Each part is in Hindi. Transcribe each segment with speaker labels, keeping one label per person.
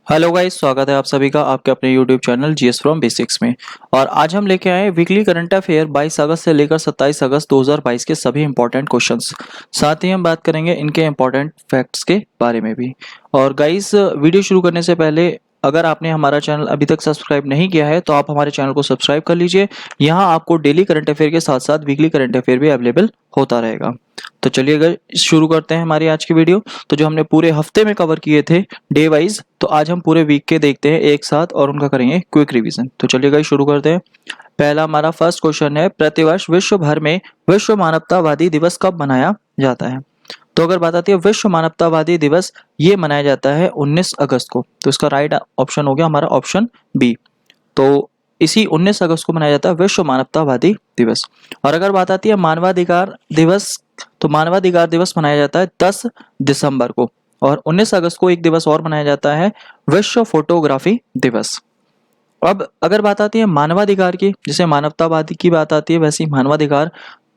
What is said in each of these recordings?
Speaker 1: हेलो गाइस, स्वागत है आप सभी का आपके अपने YouTube channel GS from basics में। और आज हम लेके आए वीकली करंट अफेयर 22 अगस्त से लेकर 27 अगस्त 2022 के सभी इंपॉर्टेंट क्वेश्चंस। साथ ही हम बात करेंगे इनके इंपॉर्टेंट फैक्ट्स के बारे में भी। और गाइस, वीडियो शुरू करने से पहले अगर आपने हमारा चैनल अभी तक सब्सक्राइब नहीं किया है तो आप हमारे चैनल को सब्सक्राइब कर लीजिए। यहाँ आपको डेली करंट अफेयर के साथ साथ वीकली करंट अफेयर भी अवेलेबल होता रहेगा। तो चलिए गाइस, शुरू करते हैं हमारी आज की वीडियो। तो जो हमने पूरे हफ्ते में कवर किए थे डे वाइज, तो आज हम पूरे वीक के देखते हैं एक साथ और उनका करेंगे क्विक रिवीजन। तो चलिए गाइस, शुरू करते हैं। पहला हमारा फर्स्ट क्वेश्चन है, प्रतिवर्ष विश्व भर में विश्व मानवतावादी दिवस कब मनाया जाता है? तो अगर बात आती है विश्व मानवतावादी दिवस, ये मनाया जाता है 19 अगस्त को। तो इसका राइट ऑप्शन हो गया हमारा ऑप्शन बी। तो इसी 19 अगस्त को मनाया जाता है विश्व मानवतावादी दिवस। और अगर बात आती है मानवाधिकार दिवस, तो मानवाधिकार दिवस मनाया जाता है 10 दिसंबर को। और 19 अगस्त को एक दिवस और मनाया जाता है विश्व फोटोग्राफी दिवस। अब अगर बात आती है मानवाधिकार की, जैसे मानवतावादी की बात आती है वैसे ही मानवाधिकार,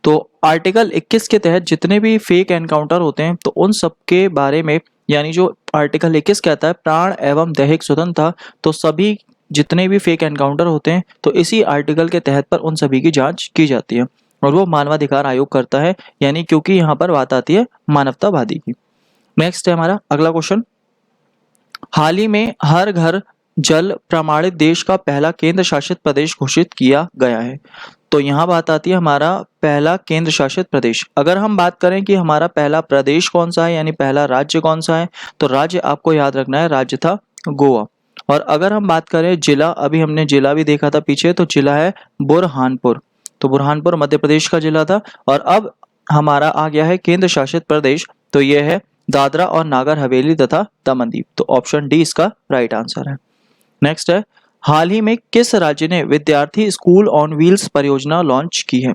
Speaker 1: तो आर्टिकल 21 के तहत जितने भी फेक एनकाउंटर होते हैं तो उन सब के बारे में, यानी जो आर्टिकल 21 कहता है प्राण एवं दैहिक स्वतंत्रता, तो सभी जितने भी फेक एनकाउंटर होते हैं तो इसी आर्टिकल के तहत पर उन सभी की जांच की जाती है और वो मानवाधिकार आयोग करता है, यानी क्योंकि यहाँ पर बात आती है मानवतावादी की। नेक्स्ट है हमारा अगला क्वेश्चन, हाल ही में हर घर जल प्रमाणित देश का पहला केंद्र शासित प्रदेश घोषित किया गया है। तो यहाँ बात आती है हमारा पहला केंद्र शासित प्रदेश। अगर हम बात करें कि हमारा पहला प्रदेश कौन सा है, यानी पहला राज्य कौन सा है, तो राज्य आपको याद रखना है, राज्य था गोवा। और अगर हम बात करें जिला, अभी हमने जिला भी देखा था पीछे, तो जिला है बुरहानपुर। तो बुरहानपुर मध्य प्रदेश का जिला था। और अब हमारा आ गया है केंद्र शासित प्रदेश, तो यह है दादरा और नागर हवेली तथा दमन दीव। तो ऑप्शन डी इसका राइट आंसर है। नेक्स्ट है, हाल ही में किस राज्य ने विद्यार्थी स्कूल ऑन व्हील्स परियोजना लॉन्च की है?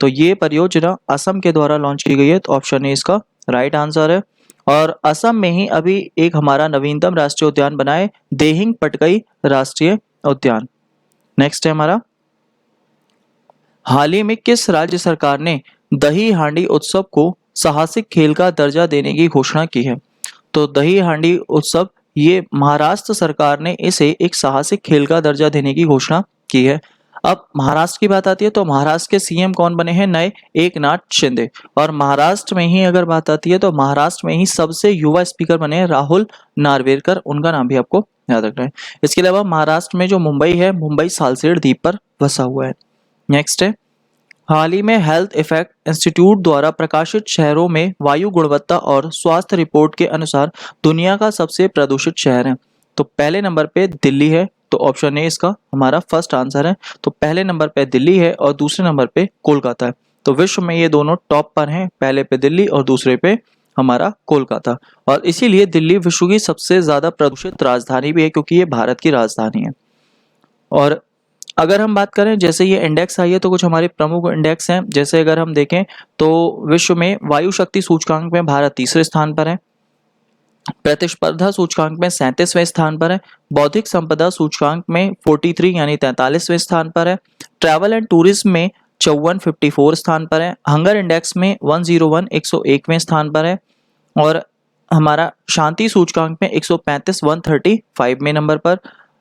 Speaker 1: तो ये परियोजना असम के द्वारा लॉन्च की गई है। तो ऑप्शन ए इसका राइट आंसर है। और असम में ही अभी एक हमारा नवीनतम राष्ट्रीय उद्यान बना है, देहिंग पटकई राष्ट्रीय उद्यान। नेक्स्ट है हमारा, हाल ही में किस राज्य सरकार ने दही हांडी उत्सव को साहसिक खेल का दर्जा देने की घोषणा की है? तो दही हांडी उत्सव, ये महाराष्ट्र सरकार ने इसे एक साहसिक खेल का दर्जा देने की घोषणा की है। अब महाराष्ट्र की बात आती है तो महाराष्ट्र के सीएम कौन बने हैं नए? एकनाथ शिंदे। और महाराष्ट्र में ही अगर बात आती है तो महाराष्ट्र में ही सबसे युवा स्पीकर बने हैं राहुल नार्वेकर, उनका नाम भी आपको याद रखना है। इसके अलावा महाराष्ट्र में जो मुंबई है, मुंबई सालसेर द्वीप पर बसा हुआ है। नेक्स्ट है, हाल ही में हेल्थ इफेक्ट इंस्टीट्यूट द्वारा प्रकाशित शहरों में वायु गुणवत्ता और स्वास्थ्य रिपोर्ट के अनुसार दुनिया का सबसे प्रदूषित शहर है। तो पहले नंबर पे दिल्ली है। तो ऑप्शन ए इसका हमारा फर्स्ट आंसर है। तो पहले नंबर पे दिल्ली है और दूसरे नंबर पे कोलकाता है। तो विश्व में ये दोनों टॉप पर हैं, पहले पे दिल्ली और दूसरे पे हमारा कोलकाता। और इसीलिए दिल्ली विश्व की सबसे ज्यादा प्रदूषित राजधानी भी है, क्योंकि ये भारत की राजधानी है। और अगर हम बात करें, जैसे ये इंडेक्स आई है तो कुछ हमारे प्रमुख इंडेक्स हैं। जैसे अगर हम देखें तो विश्व में वायु शक्ति सूचकांक में भारत तीसरे स्थान पर है, प्रतिस्पर्धा सूचकांक में 37वें स्थान पर है, बौद्धिक संपदा सूचकांक में 43 यानी 43वें स्थान पर है, ट्रैवल एंड टूरिज्म में 54 स्थान पर है, हंगर इंडेक्स में 101 101वें स्थान पर है, और हमारा शांति सूचकांक में 135 135वें नंबर पर।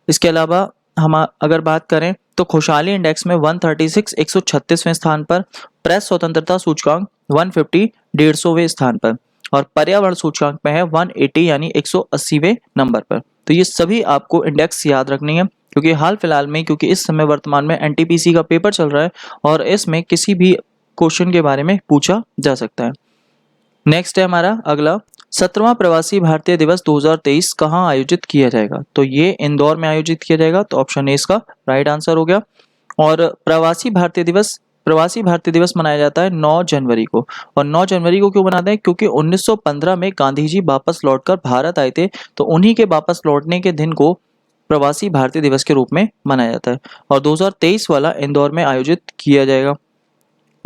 Speaker 1: इसके अलावा हम अगर बात करें तो खुशहाली इंडेक्स में 136 136वें स्थान पर, प्रेस स्वतंत्रता सूचकांक 150 150वें स्थान पर, और पर्यावरण सूचकांक में है 180 यानी 180वें नंबर पर। तो ये सभी आपको इंडेक्स याद रखनी है, क्योंकि हाल फिलहाल में, क्योंकि इस समय वर्तमान में एनटीपीसी का पेपर चल रहा है और इसमें किसी भी क्वेश्चन के बारे में पूछा जा सकता है। नेक्स्ट है हमारा अगला, 17वां प्रवासी भारतीय दिवस 2023 कहाँ आयोजित किया जाएगा? तो ये इंदौर में आयोजित किया जाएगा। तो ऑप्शन ए इसका राइट आंसर हो गया। और प्रवासी भारतीय दिवस मनाया जाता है 9 जनवरी को। और 9 जनवरी को क्यों मनाते हैं? क्योंकि 1915 में गांधी जी वापस लौटकर भारत आए थे, तो उन्हीं के वापस लौटने के दिन को प्रवासी भारतीय दिवस के रूप में मनाया जाता है। और 2023 वाला इंदौर में आयोजित किया जाएगा।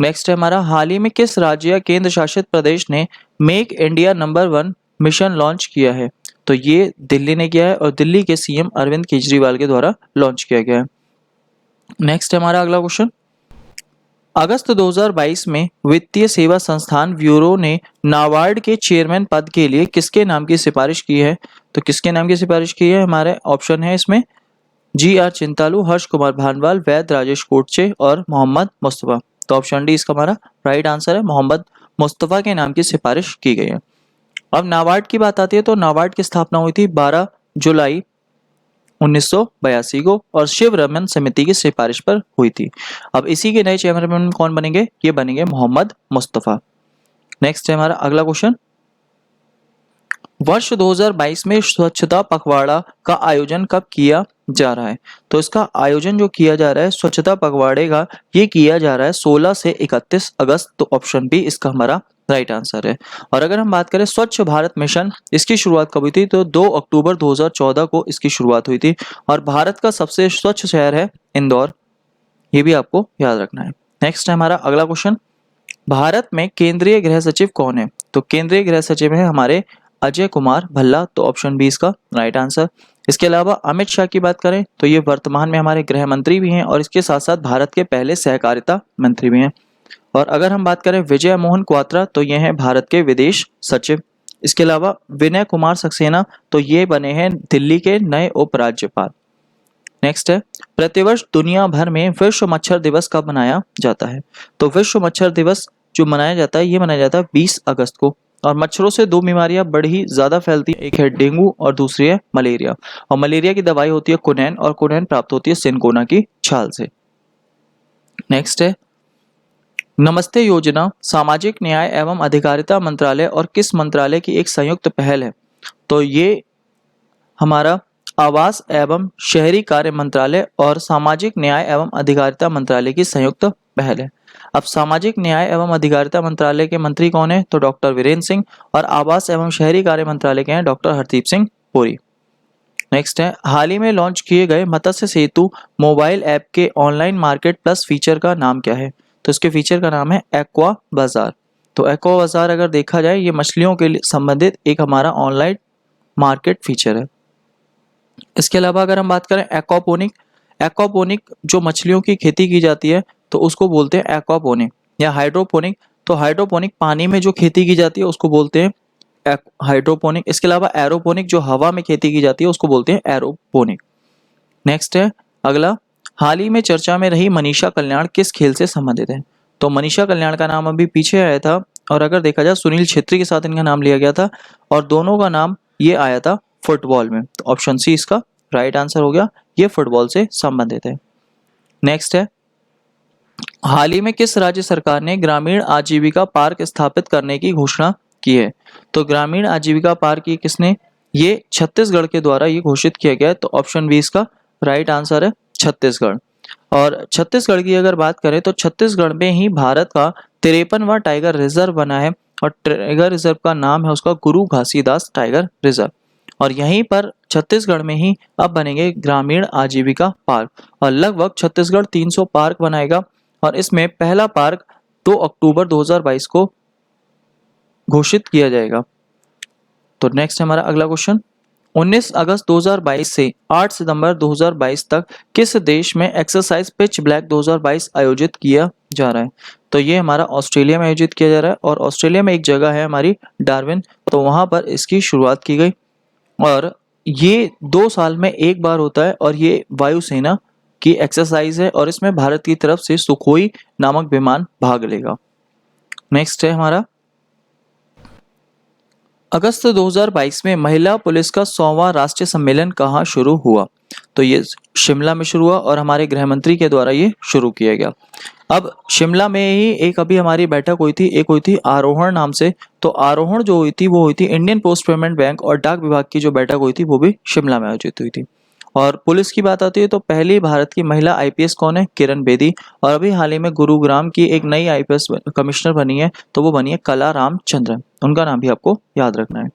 Speaker 1: नेक्स्ट है हमारा, हाल ही में किस राज्य या केंद्र शासित प्रदेश ने make India number 1 mission launch किया है? तो ये दिल्ली ने किया है और दिल्ली के सीएम अरविंद केजरीवाल के द्वारा लॉन्च किया गया है। नेक्स्ट है हमारा अगला क्वेश्चन, अगस्त 2022 में वित्तीय सेवा संस्थान ब्यूरो ने नाबार्ड के चेयरमैन पद के लिए किसके नाम की सिफारिश की है? तो किसके नाम की सिफारिश की है? हमारे ऑप्शन है इसमें GR चिंतालू, हर्ष कुमार भानवाल, वैद राजेश कोटचे और मोहम्मद मुस्तफ़ा। तो ऑप्शन डी इसका हमारा राइट आंसर है, मोहम्मद मुस्तफ़ा के नाम की सिफारिश की गई है। अब नाबार्ड की बात आती है तो नाबार्ड की स्थापना हुई थी 12 जुलाई 1982 को और शिव रमन समिति की सिफारिश पर हुई थी। अब इसी के नए चेयरमैन कौन बनेंगे? ये बनेंगे मोहम्मद मुस्तफ़ा। नेक्स्ट है हमारा अगला क्वेश्चन, वर्ष 2022 में स्वच्छता पखवाड़ा का आयोजन कब किया जा रहा है? तो इसका आयोजन जो किया जा रहा है स्वच्छता पखवाड़े का, ये किया जा रहा है 16 से 31 अगस्त। तो ऑप्शन बी इसका हमारा राइट आंसर है। और अगर हम बात करें स्वच्छ भारत मिशन, इसकी शुरुआत कब हुई थी? तो 2 अक्टूबर 2014 को इसकी शुरुआत हुई थी और भारत का सबसे स्वच्छ शहर है इंदौर, ये भी आपको याद रखना है। नेक्स्ट है हमारा अगला क्वेश्चन, भारत में केंद्रीय गृह सचिव कौन है? तो केंद्रीय गृह सचिव है हमारे अजय कुमार भल्ला। तो ऑप्शन बी इसका राइट आंसर। इसके अलावा अमित शाह की बात करें तो ये वर्तमान में हमारे गृह मंत्री भी हैं और इसके साथ साथ भारत के पहले सहकारिता मंत्री भी हैं। और अगर हम बात करें विजय मोहन क्वात्रा, तो ये हैं भारत के विदेश सचिव। इसके अलावा विनय कुमार सक्सेना, तो ये बने हैं दिल्ली के नए उपराज्यपाल। नेक्स्ट है, प्रतिवर्ष दुनिया भर में विश्व मच्छर दिवस कब मनाया जाता है? तो विश्व मच्छर दिवस जो मनाया जाता है ये मनाया जाता है 20 अगस्त को। और मच्छरों से दो बीमारियां बड़ी ज्यादा फैलती है, एक है डेंगू और दूसरी है मलेरिया। और मलेरिया की दवाई होती है कुनैन और कुनैन प्राप्त होती है सिनकोना की छाल से। नेक्स्ट है, नमस्ते योजना सामाजिक न्याय एवं अधिकारिता मंत्रालय और किस मंत्रालय की एक संयुक्त पहल है? तो ये हमारा आवास एवं शहरी कार्य मंत्रालय और सामाजिक न्याय एवं अधिकारिता मंत्रालय की संयुक्त पहल है। अब सामाजिक न्याय एवं अधिकारिता मंत्रालय के मंत्री कौन है? तो डॉक्टर वीरेंद्र सिंह। और आवास एवं शहरी कार्य मंत्रालय के हैं डॉक्टर हरदीप सिंह पुरी। नेक्स्ट है, हाल ही में लॉन्च किए गए मत्स्य सेतु मोबाइल ऐप के ऑनलाइन मार्केट प्लस फीचर का नाम क्या है? तो इसके फीचर का नाम है एक्वा बाजार। तो एक्वा बाजार अगर देखा जाए ये मछलियों के लिए संबंधित एक हमारा ऑनलाइन मार्केट फीचर है। इसके अलावा अगर हम बात करें एक्वापोनिक, एक्वापोनिक जो मछलियों की खेती की जाती है तो उसको बोलते हैं एक्वापोनिक या हाइड्रोपोनिक। तो हाइड्रोपोनिक पानी में जो खेती की जाती है उसको बोलते हैं हाइड्रोपोनिक। इसके अलावा एरोपोनिक जो हवा में खेती की जाती है उसको बोलते हैं एरोपोनिक। नेक्स्ट है अगला, हाल ही में चर्चा में रही मनीषा कल्याण किस खेल से संबंधित है? तो मनीषा कल्याण का नाम अभी पीछे आया था और अगर देखा जाए सुनील छेत्री के साथ इनका नाम लिया गया था और दोनों का नाम ये आया था फुटबॉल में। तो ऑप्शन सी इसका राइट आंसर हो गया, ये फुटबॉल से संबंधित है। नेक्स्ट है, हाल ही में किस राज्य सरकार ने ग्रामीण आजीविका पार्क स्थापित करने की घोषणा की है? तो ग्रामीण आजीविका पार्क ये किसने? ये छत्तीसगढ़ के द्वारा ये घोषित किया गया है। तो ऑप्शन बी इसका राइट आंसर है, छत्तीसगढ़। और छत्तीसगढ़ की अगर बात करें तो छत्तीसगढ़ में ही भारत का 53वां टाइगर रिजर्व बना है और टाइगर रिजर्व का नाम है उसका गुरु घासीदास टाइगर रिजर्व। और यहीं पर छत्तीसगढ़ में ही अब बनेंगे ग्रामीण आजीविका पार्क और लगभग छत्तीसगढ़ 300 पार्क बनाएगा और इसमें पहला पार्क 2 अक्टूबर 2022 को घोषित किया जाएगा। तो नेक्स्ट हमारा अगला क्वेश्चन, 19 अगस्त 2022 से 8 सितंबर 2022 तक किस देश में एक्सरसाइज पिच ब्लैक 2022 आयोजित किया जा रहा है? तो ये हमारा ऑस्ट्रेलिया में आयोजित किया जा रहा है और ऑस्ट्रेलिया में एक जगह है हमारी डार्विन, तो वहां पर इसकी शुरुआत की गई और ये 2 साल में एक बार होता है और ये वायुसेना की एक्सरसाइज है और इसमें भारत की तरफ से सुखोई नामक विमान भाग लेगा। नेक्स्ट है हमारा, अगस्त 2022 में महिला पुलिस का 100वां राष्ट्रीय सम्मेलन कहाँ शुरू हुआ? तो ये शिमला में शुरू हुआ और हमारे गृह मंत्री के द्वारा ये शुरू किया गया। अब शिमला में ही एक अभी हमारी बैठक हुई थी, एक हुई थी आरोहण नाम से। तो आरोहण जो हुई थी वो हुई थी इंडियन पोस्ट पेमेंट बैंक और डाक विभाग की जो बैठक हुई थी वो भी शिमला में आयोजित हुई थी। और पुलिस की बात आती है तो पहली भारत की महिला आईपीएस कौन है? किरण बेदी। और अभी हाल ही में गुरुग्राम की एक नई आईपीएस कमिश्नर बनी है तो वो बनी है कला रामचंद्रन, उनका नाम भी आपको याद रखना है।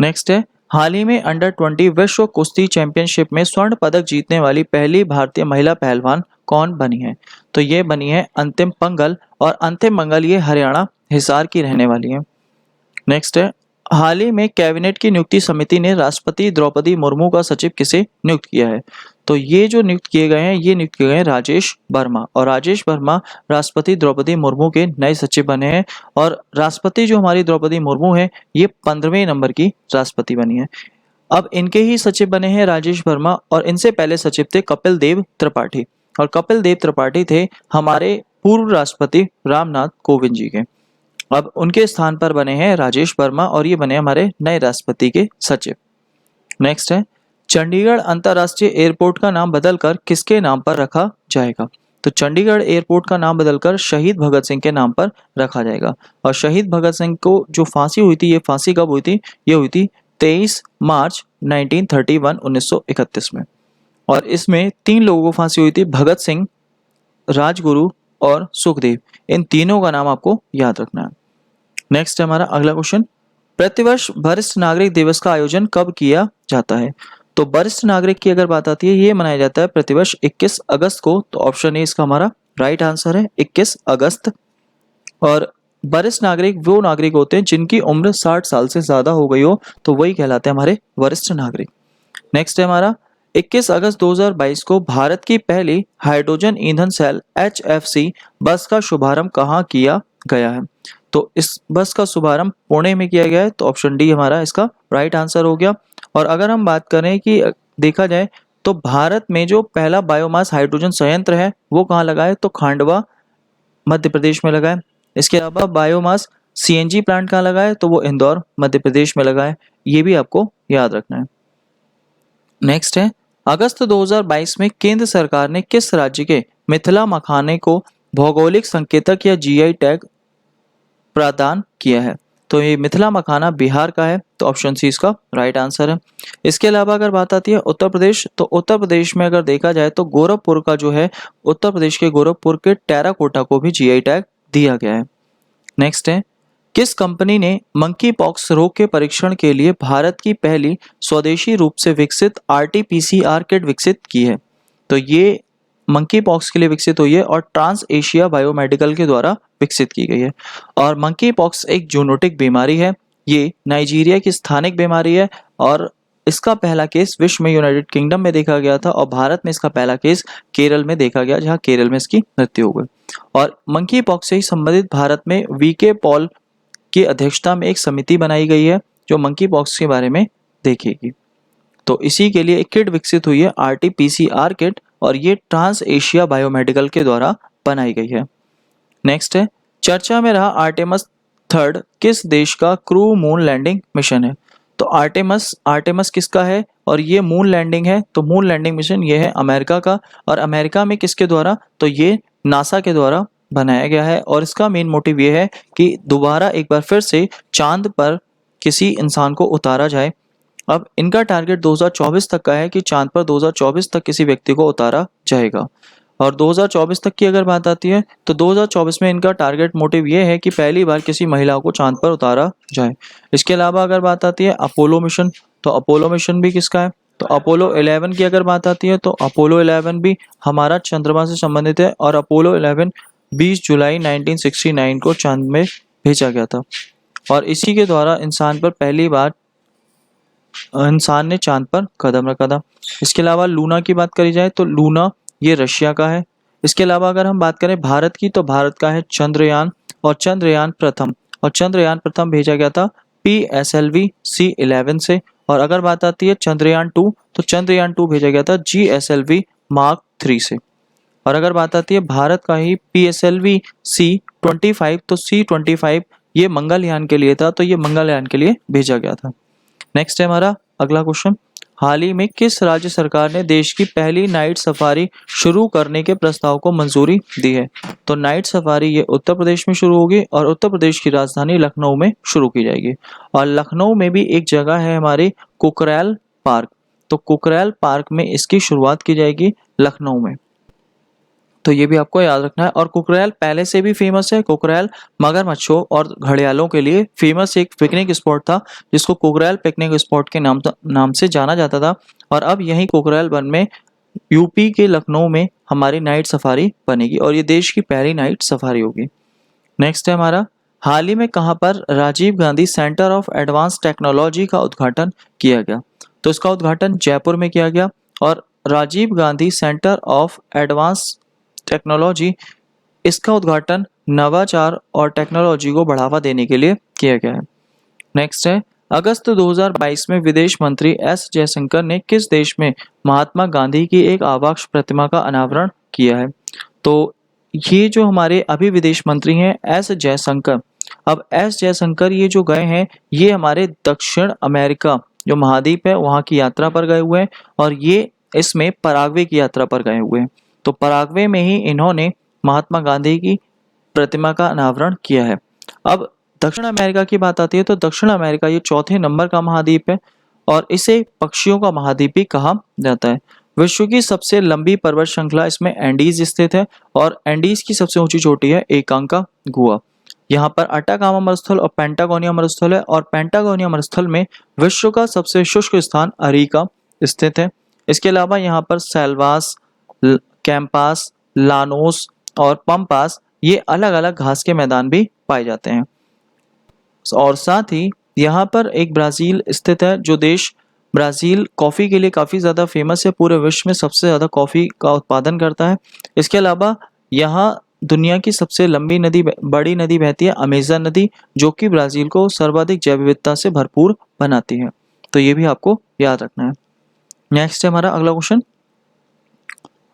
Speaker 1: नेक्स्ट है, हाल ही में अंडर 20 विश्व कुश्ती चैंपियनशिप में स्वर्ण पदक जीतने वाली पहली भारतीय महिला पहलवान कौन बनी है? तो ये बनी है अंतिम पंगल और अंतिम पंगल ये हरियाणा हिसार की रहने वाली है। नेक्स्ट है, हाल ही में कैबिनेट की नियुक्ति समिति ने राष्ट्रपति द्रौपदी मुर्मू का सचिव किसे नियुक्त किया है? तो ये जो नियुक्त किए गए हैं, ये नियुक्त किए गए हैं राजेश वर्मा, और राजेश वर्मा राष्ट्रपति द्रौपदी मुर्मू के नए सचिव बने हैं। और राष्ट्रपति जो हमारी द्रौपदी मुर्मू है, ये 15वें नंबर की राष्ट्रपति बनी है। अब इनके ही सचिव बने हैं राजेश वर्मा, और इनसे पहले सचिव थे कपिल देव त्रिपाठी, और कपिल देव त्रिपाठी थे हमारे पूर्व राष्ट्रपति रामनाथ कोविंद जी के। अब उनके स्थान पर बने हैं राजेश वर्मा, और ये बने हमारे नए राष्ट्रपति के सचिव। नेक्स्ट है, चंडीगढ़ अंतर्राष्ट्रीय एयरपोर्ट का नाम बदलकर किसके नाम पर रखा जाएगा? तो चंडीगढ़ एयरपोर्ट का नाम बदलकर शहीद भगत सिंह के नाम पर रखा जाएगा। और शहीद भगत सिंह को जो फांसी हुई थी, ये फांसी कब हुई थी? ये हुई थी 23 मार्च 1931 में। और इसमें 3 लोगों को फांसी हुई थी, भगत सिंह, राजगुरु और सुखदेव। इन तीनों का नाम आपको याद रखना है। नेक्स्ट है हमारा अगला क्वेश्चन, प्रतिवर्ष वरिष्ठ नागरिक दिवस का आयोजन कब किया जाता है? तो वरिष्ठ नागरिक की अगर बात आती है, ये मनाया जाता है प्रतिवर्ष 21 अगस्त को। तो ऑप्शन ए इसका हमारा राइट आंसर है, 21 अगस्त। और वरिष्ठ नागरिक वो नागरिक होते हैं जिनकी उम्र 60 साल से ज्यादा हो गई हो, तो वही कहलाते हैं हमारे वरिष्ठ नागरिक। नेक्स्ट है हमारा 21 अगस्त 2022 को भारत की पहली हाइड्रोजन ईंधन सेल HFC बस का शुभारंभ कहाँ किया गया है? तो इस बस का शुभारंभ पुणे में किया गया है, तो ऑप्शन डी हमारा इसका राइट आंसर हो गया। और अगर हम बात करें कि देखा जाए तो भारत में जो पहला बायोमास हाइड्रोजन संयंत्र है वो कहाँ लगा है? तो खांडवा मध्य प्रदेश में लगा है। इसके अलावा बायोमास CNG प्लांट कहाँ लगा है? तो वो इंदौर मध्य प्रदेश में लगा है। ये भी आपको याद रखना है। नेक्स्ट है, अगस्त 2022 में केंद्र सरकार ने किस राज्य के मिथिला मखाने को भौगोलिक संकेतक या GI टैग प्रदान किया है? तो ये मिथिला मखाना बिहार का है, तो ऑप्शन सी इसका राइट आंसर है। इसके अलावा अगर बात आती है उत्तर प्रदेश, तो उत्तर प्रदेश में अगर देखा जाए तो गोरखपुर का जो है, उत्तर प्रदेश के गोरखपुर के टेराकोटा को भी GI टैग दिया गया है। नेक्स्ट है, किस कंपनी ने मंकी पॉक्स रोग के परीक्षण के लिए भारत की पहली स्वदेशी रूप से विकसित RT-PCR किट विकसित की है? तो ये मंकी पॉक्स के लिए विकसित हुई है और ट्रांस एशिया बायोमेडिकल के द्वारा विकसित की गई है। और मंकी पॉक्स एक जूनोटिक बीमारी है, ये नाइजीरिया की स्थानिक बीमारी है, और इसका पहला केस विश्व में यूनाइटेड किंगडम में देखा गया था, और भारत में इसका पहला केस केरल में देखा गया, जहां केरल में इसकी मृत्यु हो गई। और मंकी पॉक्स से ही संबंधित भारत में VK पॉल की अध्यक्षता में एक समिति बनाई गई है जो मंकी पॉक्स के बारे में देखेगी। तो इसी के लिए एक किट विकसित हुई है RT-PCR किट, और ये ट्रांस एशिया बायोमेडिकल के द्वारा बनाई गई है। नेक्स्ट है, चर्चा में रहा आर्टेमस 3 किस देश का क्रू मून लैंडिंग मिशन है? तो आर्टेमस किसका है और ये मून लैंडिंग है? तो मून लैंडिंग मिशन ये है अमेरिका का, और अमेरिका में किसके द्वारा? तो ये नासा के द्वारा बनाया गया है। और इसका मेन मोटिव ये है कि दोबारा एक बार फिर से चांद पर किसी इंसान को उतारा जाए। अब इनका टारगेट 2024 तक का है कि चांद पर 2024 तक किसी व्यक्ति को उतारा जाएगा। और 2024 तक की अगर बात आती है तो 2024 में इनका टारगेट मोटिव ये है कि पहली बार किसी महिला को चांद पर उतारा जाए। इसके अलावा अगर बात आती है अपोलो मिशन, तो अपोलो मिशन भी किसका है? तो अपोलो 11 की अगर बात आती है तो अपोलो 11 भी हमारा चंद्रमा से संबंधित है, और अपोलो 11 20 जुलाई 1969 को चांद में भेजा गया था, और इसी के द्वारा इंसान पर पहली बार इंसान ने चांद पर कदम रखा था। इसके अलावा लूना की बात करी जाए तो लूना ये रशिया का है। इसके अलावा अगर हम बात करें भारत की, तो भारत का है चंद्रयान, और चंद्रयान प्रथम भेजा गया था PSLV C11 से। और अगर बात आती है चंद्रयान 2, तो चंद्रयान 2 भेजा गया था GSLV Mark 3 से। और अगर बात आती है भारत का ही PSLV C25, तो C25 ये मंगलयान के लिए था, तो ये मंगलयान के लिए भेजा गया था। नेक्स्ट है हमारा अगला क्वेश्चन, हाल ही में किस राज्य सरकार ने देश की पहली नाइट सफारी शुरू करने के प्रस्ताव को मंजूरी दी है? तो नाइट सफारी ये उत्तर प्रदेश में शुरू होगी, और उत्तर प्रदेश की राजधानी लखनऊ में शुरू की जाएगी। और लखनऊ में भी एक जगह है हमारी कुकरेल पार्क, तो कुकरेल पार्क में इसकी शुरुआत की जाएगी लखनऊ में। तो ये भी आपको याद रखना है। और कुकरेल पहले से भी फेमस है। कुकरेल मगरमच्छों और घड़ियालों के लिए फेमस एक पिकनिक स्पॉट था, जिसको कुकरेल पिकनिक स्पॉट के नाम से जाना जाता था। और अब यही कुकरेल वन में यूपी के लखनऊ में हमारी नाइट सफारी बनेगी, और ये देश की पहली नाइट सफारी होगी। नेक्स्ट है हमारा हाल ही में कहाँ पर Rajiv Gandhi centre of advance technology का उद्घाटन किया गया? तो इसका उद्घाटन जयपुर में किया गया और Rajiv Gandhi centre of advance technology, इसका उद्घाटन नवाचार और टेक्नोलॉजी को बढ़ावा देने के लिए किया गया है। नेक्स्ट है, अगस्त 2022 में विदेश मंत्री एस जयशंकर ने किस देश में महात्मा गांधी की एक आवाक्ष प्रतिमा का अनावरण किया है? तो ये जो हमारे अभी विदेश मंत्री हैं एस जयशंकर, अब एस जयशंकर ये जो गए हैं ये हमारे दक्षिण अमेरिका जो महाद्वीप है वहाँ की यात्रा पर गए हुए हैं और ये इसमें पराग्वे की यात्रा पर गए हुए हैं। तो पराग्वे में ही इन्होंने महात्मा गांधी की प्रतिमा का अनावरण किया है। अब दक्षिण अमेरिका की बात आती है तो दक्षिण अमेरिका ये चौथे नंबर का महाद्वीप है और इसे पक्षियों का महाद्वीप भी कहा जाता है। विश्व की सबसे लंबी पर्वत श्रृंखला इसमें एंडीज स्थित है और एंडीज की सबसे ऊंची चोटी है एकांकागुआ। यहाँ पर अटाकामा मरुस्थल और पेंटागोनिया मरुस्थल है और पेंटागोनिया मरुस्थल में विश्व का सबसे शुष्क स्थान अरिका स्थित है। इसके अलावा यहाँ पर सेल्वास, कैंपास, लानोस और पंपास ये अलग अलग घास के मैदान भी पाए जाते हैं। और साथ ही यहाँ पर एक ब्राज़ील स्थित है जो देश ब्राज़ील कॉफ़ी के लिए काफ़ी ज़्यादा फेमस है, पूरे विश्व में सबसे ज़्यादा कॉफ़ी का उत्पादन करता है। इसके अलावा यहाँ दुनिया की सबसे लंबी नदी बड़ी नदी बहती है अमेज़न नदी, जो कि ब्राज़ील को सर्वाधिक जैव विविधता से भरपूर बनाती है। तो ये भी आपको याद रखना है। नेक्स्ट है हमारा अगला क्वेश्चन,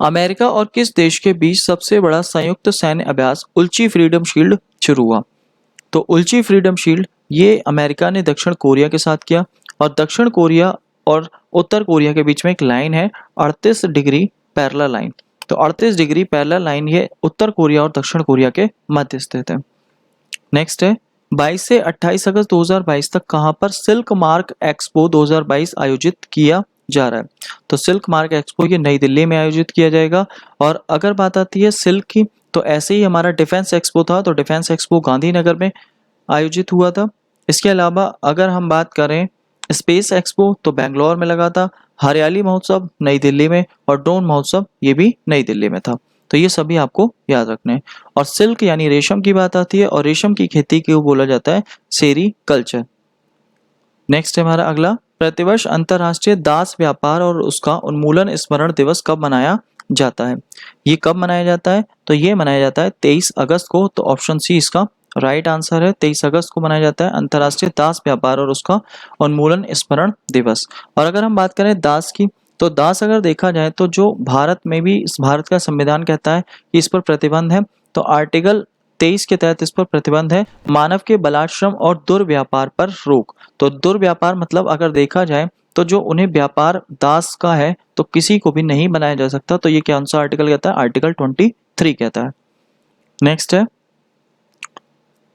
Speaker 1: अमेरिका और किस देश के बीच सबसे बड़ा संयुक्त सैन्य अभ्यास उल्ची फ्रीडम शील्ड शुरू हुआ? तो उल्ची फ्रीडम शील्ड ये अमेरिका ने दक्षिण कोरिया के साथ किया और दक्षिण कोरिया और उत्तर कोरिया के बीच में एक लाइन है 38 डिग्री पैरेलल लाइन। तो 38 डिग्री पैरेलल लाइन ये उत्तर कोरिया और दक्षिण कोरिया के मध्य स्थित है। नेक्स्ट है, 22 से 28 अगस्त 2022 तक कहां पर सिल्क मार्क एक्सपो 2022 आयोजित किया जा रहा है? तो सिल्क मार्क एक्सपो ये नई दिल्ली में आयोजित किया जाएगा। और अगर बात आती है सिल्क की तो ऐसे ही हमारा डिफेंस एक्सपो था, तो डिफेंस एक्सपो गांधीनगर में आयोजित हुआ था। इसके अलावा अगर हम बात करें स्पेस एक्सपो तो बेंगलोर में लगा था, हरियाली महोत्सव नई दिल्ली में और ड्रोन महोत्सव ये भी नई दिल्ली में था। तो ये सभी आपको याद रखने हैं। और सिल्क यानी रेशम की बात आती है और रेशम की खेती को बोला जाता है सेरीकल्चर। नेक्स्ट है हमारा अगला, प्रतिवर्ष अंतर्राष्ट्रीय दास व्यापार और उसका उन्मूलन स्मरण दिवस कब मनाया जाता है? ये कब मनाया जाता है? तो ये मनाया जाता है 23 अगस्त को। तो ऑप्शन सी इसका राइट आंसर है। 23 अगस्त को मनाया जाता है अंतर्राष्ट्रीय दास व्यापार और उसका उन्मूलन स्मरण दिवस। और अगर हम बात करें दास की तो दास अगर देखा जाए तो जो भारत में भी भारत का संविधान कहता है कि इस पर प्रतिबंध है, तो आर्टिकल 23 के तहत इस पर प्रतिबंध है। मानव के बलात्श्रम और दुर्व्यापार पर रोक। तो दुर्व्यापार मतलब अगर देखा जाए तो जो उन्हें व्यापार दास का है तो किसी को भी नहीं बनाया जा सकता। तो ये कौन सा आर्टिकल कहता है? आर्टिकल 23 कहता है। नेक्स्ट है,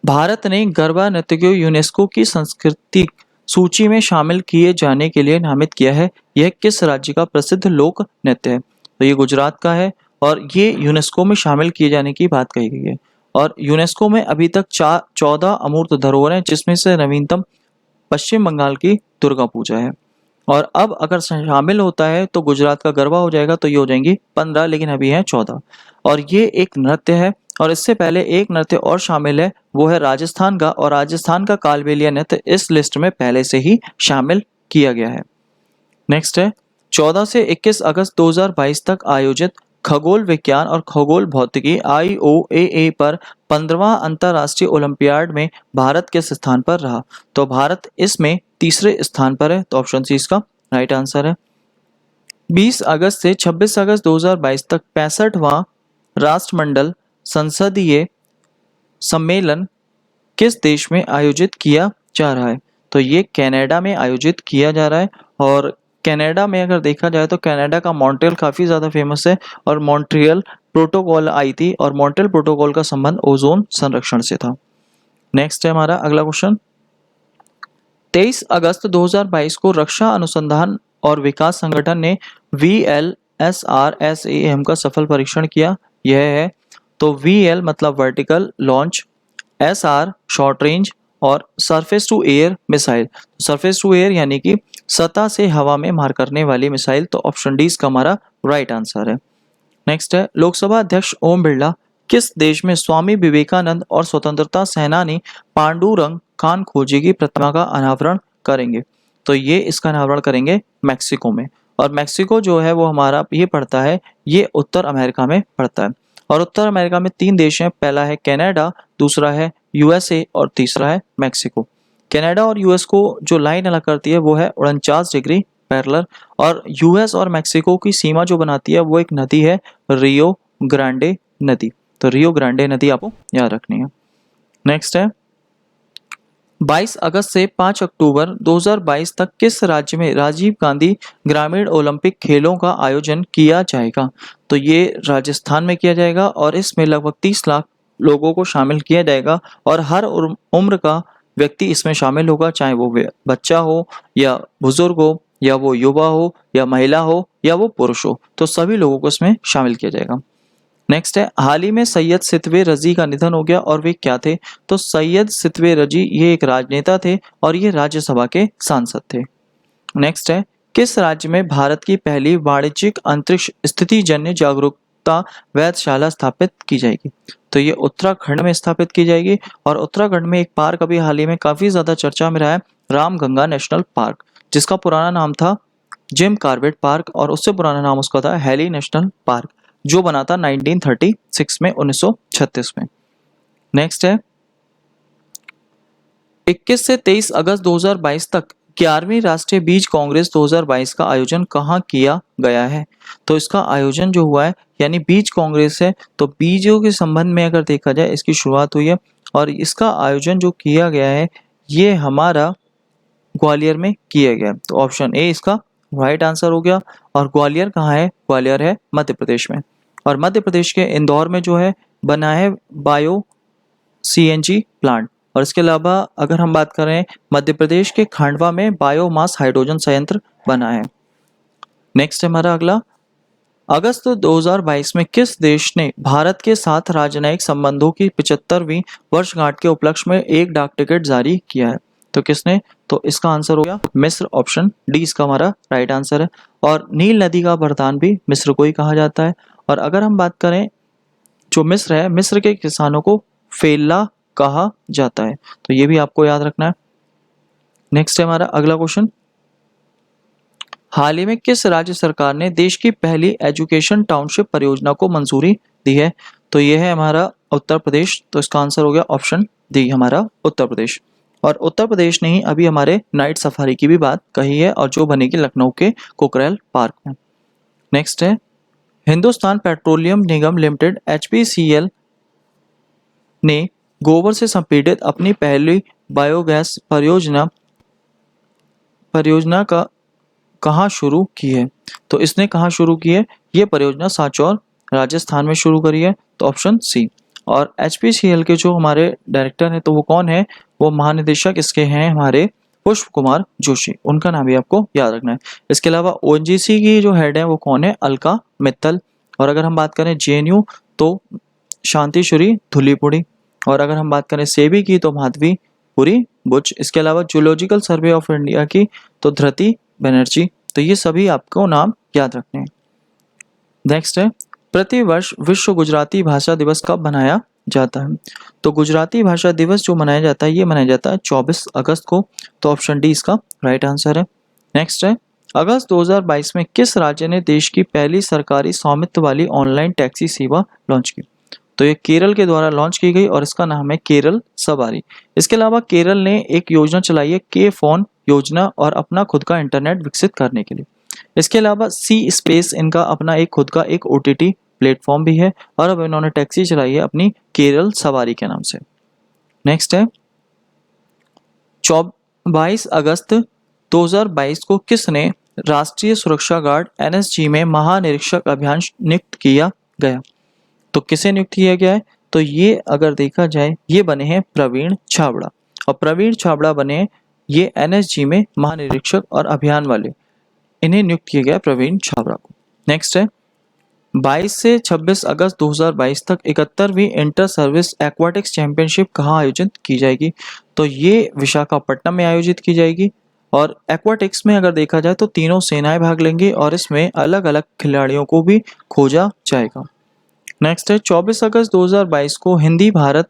Speaker 1: भारत ने गरबा नृत्य को यूनेस्को की सांस्कृतिक सूची में शामिल किए जाने के लिए नामित किया है। यह किस राज्य का प्रसिद्ध लोक नृत्य है? तो ये गुजरात का है और ये यूनेस्को में शामिल किए जाने की बात कही गई है। और यूनेस्को में अभी तक 14 अमूर्त धरोहर हैं, जिसमें से नवीनतम पश्चिम बंगाल की दुर्गा पूजा है। और अब अगर शामिल होता है तो गुजरात का गरबा हो जाएगा, तो ये हो जाएंगी 15, लेकिन अभी हैं 14। और ये एक नृत्य है और इससे पहले एक नृत्य और शामिल है, वो है राजस्थान का। और राजस्थान का कालबेलिया नृत्य इस लिस्ट में पहले से ही शामिल किया गया है। नेक्स्ट है, 14 से 21 अगस्त 2022 तक आयोजित खगोल विज्ञान और खगोल भौतिकी IOAA पर 15वां अंतर्राष्ट्रीय ओलंपियाड में भारत किस स्थान पर रहा? तो भारत इसमें तीसरे स्थान पर है। तो ऑप्शन सी इसका राइट आंसर है। 20 अगस्त से 26 अगस्त 2022 तक 65वां राष्ट्रमंडल संसदीय सम्मेलन किस देश में आयोजित किया जा रहा है? तो ये कनाडा में आयोजित किया जा रहा है। और कनाडा में अगर देखा जाए तो कनाडा का मॉन्ट्रियल काफ़ी ज़्यादा फेमस है और मॉन्ट्रियल प्रोटोकॉल आई थी और मॉन्ट्रियल प्रोटोकॉल का संबंध ओजोन संरक्षण से था। नेक्स्ट है हमारा अगला क्वेश्चन, 23 अगस्त 2022 को रक्षा अनुसंधान और विकास संगठन ने VLSRSAM का सफल परीक्षण किया। यह है, तो VL मतलब vertical launch, SR short range और surface to air missile. Surface to air यानी कि सतह से हवा में मार करने वाली मिसाइल। तो ऑप्शन डी इसका हमारा राइट आंसर है। नेक्स्ट है, लोकसभा अध्यक्ष ओम बिरला किस देश में स्वामी विवेकानंद और स्वतंत्रता सेनानी पांडुरंग खान खोजी की प्रतिमा का अनावरण करेंगे? तो ये इसका अनावरण करेंगे मैक्सिको में। और मैक्सिको जो है वो हमारा ये पड़ता है, ये उत्तर अमेरिका में पड़ता है। और उत्तर अमेरिका में 3 देश हैं, पहला है कनाडा, दूसरा है यूएसए और तीसरा है मैक्सिको। कनाडा और यूएस को जो लाइन अलग करती है वो है 49 डिग्री पैरेलल। और यूएस और मैक्सिको की सीमा जो बनाती है वो एक नदी है, रियो ग्रांडे नदी। तो रियो ग्रांडे नदी आपको याद रखनी है। नेक्स्ट है 22 अगस्त से 5 अक्टूबर 2022 तक किस राज्य में राजीव गांधी ग्रामीण ओलंपिक खेलों का आयोजन किया जाएगा? तो ये राजस्थान में किया जाएगा और इसमें लगभग 30 लाख लोगों को शामिल किया जाएगा और हर उम्र का व्यक्ति इसमें शामिल होगा, चाहे वो बच्चा हो या बुजुर्ग हो या वो युवा हो या महिला हो या वो पुरुष हो, तो सभी लोगों को इसमें शामिल किया जाएगा। नेक्स्ट है हाल ही में सैयद सितवे रजी का निधन हो गया और वे क्या थे? तो सैयद सितवे रजी ये एक राजनेता थे और ये राज्यसभा के सांसद थे। नेक्स्ट है किस राज्य में भारत की पहली वाणिज्यिक अंतरिक्ष स्थिति जन्य जागरूकता वेधशाला स्थापित की जाएगी? तो ये उत्तराखंड में स्थापित की जाएगी। और उत्तराखंड में एक पार्क अभी हाल ही में काफी ज्यादा चर्चा में रहा है, रामगंगा नेशनल पार्क, जिसका पुराना नाम था जिम कार्बेट पार्क और उससे पुराना नाम उसका था हेली नेशनल पार्क, जो बना था 1936 में, 1936 में। नेक्स्ट है 21 से 23 अगस्त 2022 तक 11वीं राष्ट्रीय बीज कांग्रेस 2022 का आयोजन कहाँ किया गया है? तो इसका आयोजन जो हुआ है, यानी बीज कांग्रेस है, तो बीजों के संबंध में अगर देखा जाए इसकी शुरुआत हुई है और इसका आयोजन जो किया गया है ये हमारा ग्वालियर में किया गया। तो ऑप्शन ए इसका राइट आंसर हो गया। और ग्वालियर कहाँ है? ग्वालियर है मध्य प्रदेश में। और मध्य प्रदेश के इंदौर में जो है बना है बायो सीएनजी प्लांट। और इसके अलावा अगर हम बात करें मध्य प्रदेश के खंडवा में बायोमास हाइड्रोजन संयंत्र बना है। नेक्स्ट है हमारा अगला, अगस्त 2022 में किस देश ने भारत के साथ राजनयिक संबंधों की 75वीं वर्षगांठ के उपलक्ष्य में एक डाक टिकट जारी किया है? तो किसने? तो इसका आंसर हो गया मिस्र, ऑप्शन डी इसका हमारा राइट आंसर है। और नील नदी का वरदान भी मिस्र को ही कहा जाता है। और अगर हम बात करें जो मिस्र है, मिस्र के किसानों को फेल्ला कहा जाता है, तो ये भी आपको याद रखना है। नेक्स्ट है हमारा अगला क्वेश्चन, हाल ही में किस राज्य सरकार ने देश की पहली एजुकेशन टाउनशिप परियोजना को मंजूरी दी है? तो ये है हमारा उत्तर प्रदेश। तो इसका आंसर हो गया ऑप्शन डी हमारा उत्तर प्रदेश। और उत्तर प्रदेश ने ही अभी हमारे नाइट सफारी की भी बात कही है और जो बनेगी लखनऊ के कोकरेल पार्क में। नेक्स्ट है हिंदुस्तान पेट्रोलियम निगम लिमिटेड HPCL ने गोबर से संपीड़ित अपनी पहली बायोगैस परियोजना का कहाँ शुरू की है? तो इसने कहाँ शुरू की है? ये परियोजना सांचौर राजस्थान में शुरू करी है। तो ऑप्शन सी। और HPCL के जो हमारे डायरेक्टर हैं तो वो कौन है? वो महानिदेशक इसके हैं हमारे पुष्प कुमार जोशी, उनका नाम भी आपको याद रखना है। इसके अलावा ONGC की जो हेड है वो कौन है? अलका मित्तल। और अगर हम बात करें JNU तो शांतिश्री धुलीपुड़ी। और अगर हम बात करें सेबी की तो माधवी पुरी बुच। इसके अलावा जूलॉजिकल सर्वे ऑफ इंडिया की तो धृति बनर्जी। तो ये सभी आपको नाम याद रखने हैं। नेक्स्ट है प्रति वर्ष विश्व गुजराती भाषा दिवस कब मनाया जाता है? तो गुजराती भाषा दिवस जो मनाया जाता है ये मनाया जाता है 24 अगस्त को। तो ऑप्शन डी इसका राइट आंसर है। नेक्स्ट है अगस्त 2022 में किस राज्य ने देश की पहली सरकारी स्वामित्व वाली ऑनलाइन टैक्सी सेवा लॉन्च की? तो ये केरल के द्वारा लॉन्च की गई और इसका नाम है केरल सवारी। इसके अलावा केरल ने एक योजना चलाई है के फोन योजना और अपना खुद का इंटरनेट विकसित करने के लिए। इसके अलावा सी स्पेस इनका अपना एक खुद का एक OTT प्लेटफॉर्म भी है और अब इन्होंने टैक्सी चलाई है अपनी केरल सवारी के नाम से। नेक्स्ट है 22 अगस्त 2022 को किसने राष्ट्रीय सुरक्षा गार्ड NSG में महानिरीक्षक अभियान नियुक्त किया गया? तो किसे नियुक्त किया गया है? तो ये अगर देखा जाए ये बने हैं प्रवीण छाबड़ा। और प्रवीण छाबड़ा बने ये NSG में महानिरीक्षक और अभियान वाले, इन्हें नियुक्त किया गया प्रवीण छाबड़ा को। नेक्स्ट है 22 से 26 अगस्त 2022 तक 71वीं इंटर सर्विस एक्वाटिक्स चैंपियनशिप कहाँ आयोजित की जाएगी? तो ये विशाखापट्टनम में आयोजित की जाएगी। और एक्वाटिक्स में अगर देखा जाए तो तीनों सेनाएं भाग लेंगी और इसमें अलग अलग खिलाड़ियों को भी खोजा जाएगा। नेक्स्ट है 24 अगस्त 2022 को हिंदी भारत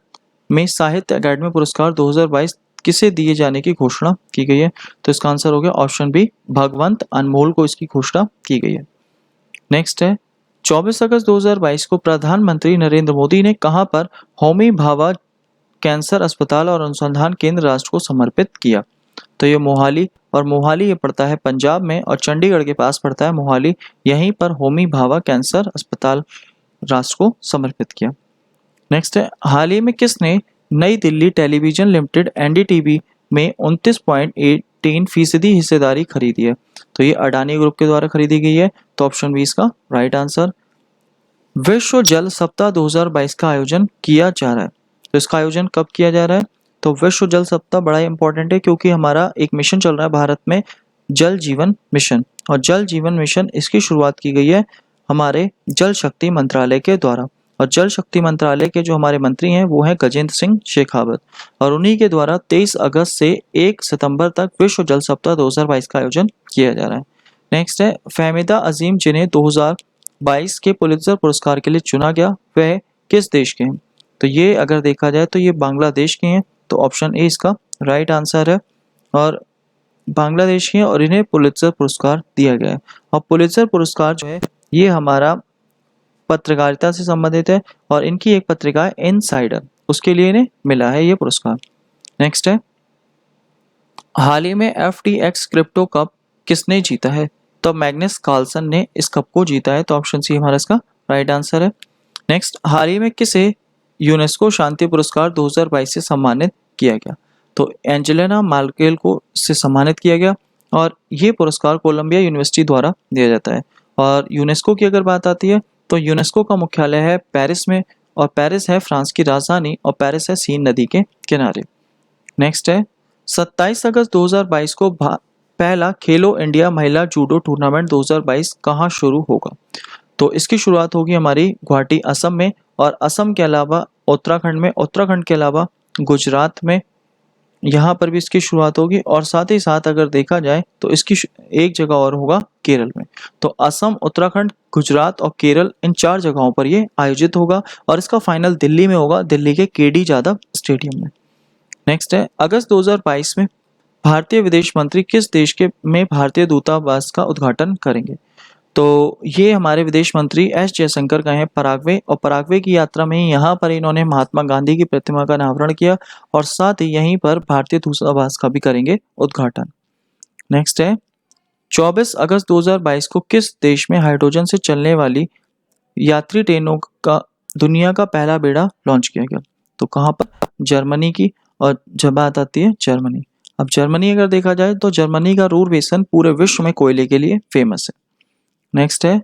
Speaker 1: में साहित्य अकादमी पुरस्कार 2022 किसे दिए जाने की घोषणा की गई है? तो इसका आंसर हो गया ऑप्शन बी, भगवंत अनमोल को इसकी घोषणा की गई है। नेक्स्ट है 24 अगस्त 2022 को प्रधानमंत्री नरेंद्र मोदी ने कहां पर होमी भाभा कैंसर अस्पताल और अनुसंधान केंद्र राष्ट्र को समर्पित किया? तो ये मोहाली, और मोहाली ये पड़ता है पंजाब में और चंडीगढ़ के पास पड़ता है मोहाली। यहीं पर होमी भाभा कैंसर अस्पताल राष्ट्र को समर्पित किया। नेक्स्ट है हाल ही में किसने नई दिल्ली टेलीविजन लिमिटेड एनडीटीवी में 29.18% हिस्सेदारी खरीदी है? तो ये अडानी ग्रुप के द्वारा खरीदी गई है। तो ऑप्शन बी इसका राइट आंसर। विश्व जल सप्ताह 2022 का आयोजन किया जा रहा है, तो इसका आयोजन कब किया जा रहा है? तो विश्व जल सप्ताह बड़ा इंपॉर्टेंट है क्योंकि हमारा एक मिशन चल रहा है भारत में, जल जीवन मिशन, और जल जीवन मिशन इसकी शुरुआत की गई है हमारे जल शक्ति मंत्रालय के द्वारा। और जल शक्ति मंत्रालय के जो हमारे मंत्री हैं वो हैं गजेंद्र सिंह शेखावत, और उन्हीं के द्वारा 23 अगस्त से 1 सितंबर तक विश्व जल सप्ताह 2022 का आयोजन किया जा रहा है। नेक्स्ट है फहमीदा अजीम, जिन्हें 2022 के पुलित्जर पुरस्कार के लिए चुना गया, वह किस देश के हैं? तो ये अगर देखा जाए तो ये बांग्लादेश के हैं। तो ऑप्शन ए इसका राइट आंसर है, और बांग्लादेश के हैं और इन्हें पुलित्जर पुरस्कार दिया गया है। और पुलित्जर पुरस्कार जो है ये हमारा पत्रकारिता से संबंधित है, और इनकी एक पत्रिका है इनसाइडर, उसके लिए इन्हें मिला है ये पुरस्कार। नेक्स्ट है हाल ही में FTX क्रिप्टो कप किसने जीता है? तो मैग्नस कार्लसन ने इस कप को जीता है। तो ऑप्शन सी हमारा इसका राइट आंसर है। नेक्स्ट हाल ही में किसे यूनेस्को शांति पुरस्कार 2022 से सम्मानित किया गया? तो एंजेलिना मार्केल को से सम्मानित किया गया, और ये पुरस्कार कोलंबिया यूनिवर्सिटी द्वारा दिया जाता है। और यूनेस्को की अगर बात आती है तो यूनेस्को का मुख्यालय है पेरिस में, और पेरिस है फ्रांस की राजधानी, और पेरिस है सीन नदी के किनारे। नेक्स्ट है 27 अगस्त 2022 को पहला खेलो इंडिया महिला जूडो टूर्नामेंट 2022 कहाँ शुरू होगा? तो इसकी शुरुआत होगी हमारी गुवाहाटी असम में, और असम के अलावा उत्तराखंड में, उत्तराखंड के अलावा गुजरात में, यहाँ पर भी इसकी शुरुआत होगी। और साथ ही साथ अगर देखा जाए तो इसकी एक जगह और होगा केरल में। तो असम, उत्तराखंड, गुजरात और केरल, इन 4 जगहों पर ये आयोजित होगा, और इसका फाइनल दिल्ली में होगा, दिल्ली के केडी जादव स्टेडियम में। नेक्स्ट है अगस्त 2022 में भारतीय विदेश मंत्री किस देश के में भारतीय दूतावास का उद्घाटन करेंगे? तो ये हमारे विदेश मंत्री एस जयशंकर गए हैं पराग्वे, और पराग्वे की यात्रा में यहाँ पर इन्होंने महात्मा गांधी की प्रतिमा का अनावरण किया, और साथ ही यहीं पर भारतीय दूतावास का भी करेंगे उद्घाटन। नेक्स्ट है 24 अगस्त 2022 को किस देश में हाइड्रोजन से चलने वाली यात्री ट्रेनों का दुनिया का पहला बेड़ा लॉन्च किया गया? तो कहाँ पर? जर्मनी की, और जब बात आती है जर्मनी, अब जर्मनी अगर देखा जाए तो जर्मनी का रूर बेसन पूरे विश्व में कोयले के लिए फेमस है। नेक्स्ट है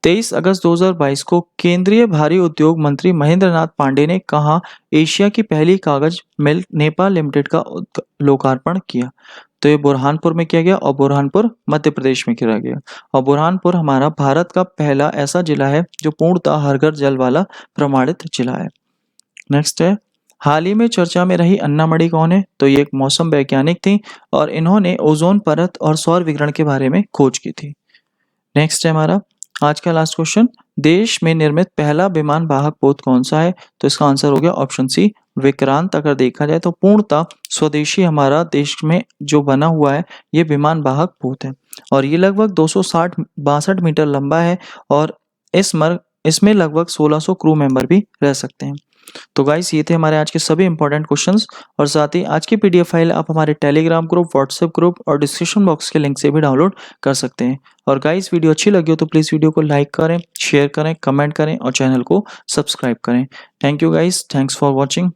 Speaker 1: 23 अगस्त 2022 को केंद्रीय भारी उद्योग मंत्री महेंद्र नाथ पांडे ने कहा एशिया की पहली कागज मिल नेपाल लिमिटेड का लोकार्पण किया? तो ये बुरहानपुर में किया गया, और बुरहानपुर मध्य प्रदेश में किया गया। और बुरहानपुर हमारा भारत का पहला ऐसा जिला है जो पूर्णतः हर घर जल वाला प्रमाणित जिला है। नेक्स्ट है हाल ही में चर्चा में रही अन्ना मणि कौन है? तो ये एक मौसम वैज्ञानिक थी, और इन्होंने ओजोन परत और सौर विकिरण के बारे में खोज की थी। नेक्स्ट है हमारा आज का लास्ट क्वेश्चन, देश में निर्मित पहला विमान वाहक पोत कौन सा है? तो इसका आंसर हो गया ऑप्शन सी, विक्रांत। अगर देखा जाए तो पूर्णतः स्वदेशी हमारा देश में जो बना हुआ है ये विमान वाहक पोत है, और ये लगभग 262 मीटर लंबा है, और इसमें लगभग 1600 क्रू मेंबर भी रह सकते हैं। तो गाइस ये थे हमारे आज के सभी इंपॉर्टेंट क्वेश्चंस, और साथ ही आज की PDF फाइल आप हमारे टेलीग्राम ग्रुप, व्हाट्सएप ग्रुप और डिस्क्रिप्शन बॉक्स के लिंक से भी डाउनलोड कर सकते हैं। और गाइस वीडियो अच्छी लगी हो तो प्लीज़ वीडियो को लाइक करें, शेयर करें, कमेंट करें और चैनल को सब्सक्राइब करें। Thank you guys, thanks for watching.